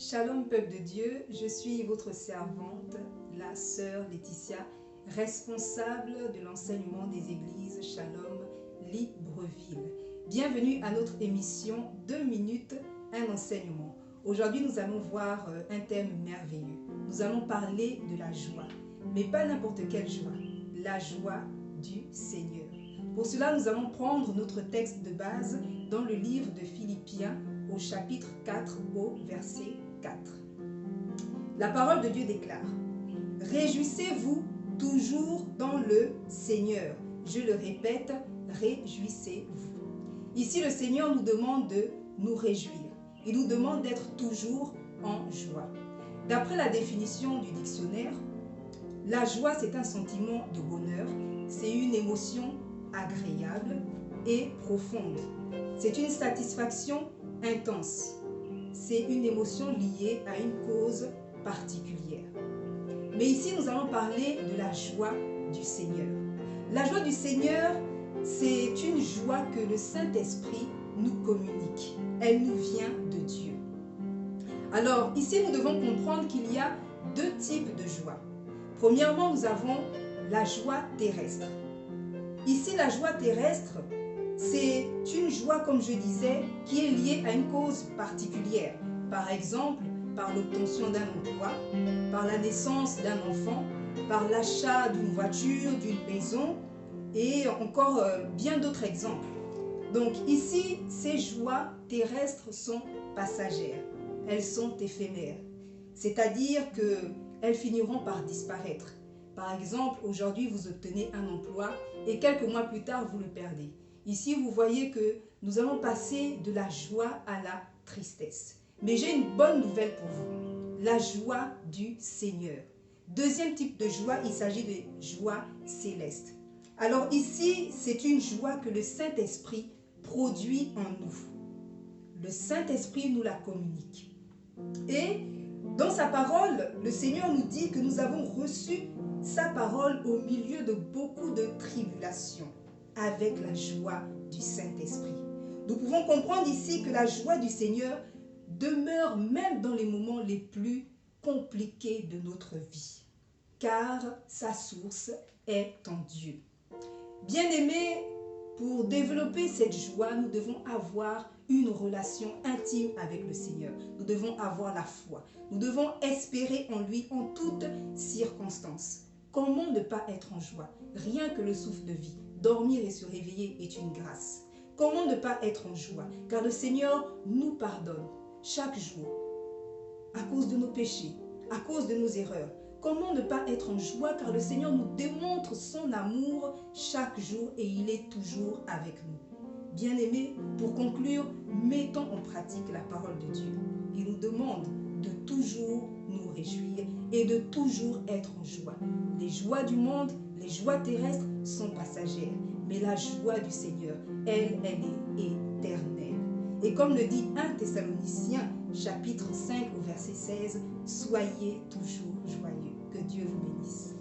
Shalom peuple de Dieu, je suis votre servante, la sœur Laetitia, responsable de l'enseignement des églises Shalom Libreville. Bienvenue à notre émission 2 minutes, un enseignement. Aujourd'hui nous allons voir un thème merveilleux. Nous allons parler de la joie, mais pas n'importe quelle joie, la joie du Seigneur. Pour cela nous allons prendre notre texte de base dans le livre de Philippiens au chapitre 4 au verset 4. La parole de Dieu déclare: réjouissez-vous toujours dans le Seigneur. Je le répète, réjouissez-vous. Ici, le Seigneur nous demande de nous réjouir. Il nous demande d'être toujours en joie. D'après la définition du dictionnaire, la joie, c'est un sentiment de bonheur. C'est une émotion agréable et profonde. C'est une satisfaction intense. C'est une émotion liée à une cause particulière. Mais ici, nous allons parler de la joie du Seigneur. La joie du Seigneur, c'est une joie que le Saint-Esprit nous communique. Elle nous vient de Dieu. Alors, ici, nous devons comprendre qu'il y a deux types de joie. Premièrement, nous avons la joie terrestre. Ici, la joie terrestre, c'est une joie, comme je disais, qui est liée à une cause particulière. Par exemple, par l'obtention d'un emploi, par la naissance d'un enfant, par l'achat d'une voiture, d'une maison et encore bien d'autres exemples. Donc ici, ces joies terrestres sont passagères. Elles sont éphémères. C'est-à-dire qu'elles finiront par disparaître. Par exemple, aujourd'hui, vous obtenez un emploi et quelques mois plus tard, vous le perdez. Ici, vous voyez que nous allons passer de la joie à la tristesse. Mais j'ai une bonne nouvelle pour vous. La joie du Seigneur. Deuxième type de joie, il s'agit de joie céleste. Alors ici, c'est une joie que le Saint-Esprit produit en nous. Le Saint-Esprit nous la communique. Et dans sa parole, le Seigneur nous dit que nous avons reçu sa parole au milieu de beaucoup de tribulations, avec la joie du Saint-Esprit. Nous pouvons comprendre ici que la joie du Seigneur demeure même dans les moments les plus compliqués de notre vie, car sa source est en Dieu. Bien-aimés, pour développer cette joie, nous devons avoir une relation intime avec le Seigneur. Nous devons avoir la foi. Nous devons espérer en lui en toutes circonstances. Comment ne pas être en joie? Rien que le souffle de vie. Dormir et se réveiller est une grâce. Comment ne pas être en joie? Car le Seigneur nous pardonne chaque jour à cause de nos péchés, à cause de nos erreurs. Comment ne pas être en joie? Car le Seigneur nous démontre son amour chaque jour et il est toujours avec nous. Bien-aimés, pour conclure, mettons en pratique la parole de Dieu. Il nous demande de toujours nous réjouir et de toujours être en joie. Les joies du monde, les joies terrestres sont passagères, mais la joie du Seigneur, elle est éternelle. Et comme le dit 1 Thessaloniciens, chapitre 5 au verset 16, soyez toujours joyeux. Que Dieu vous bénisse.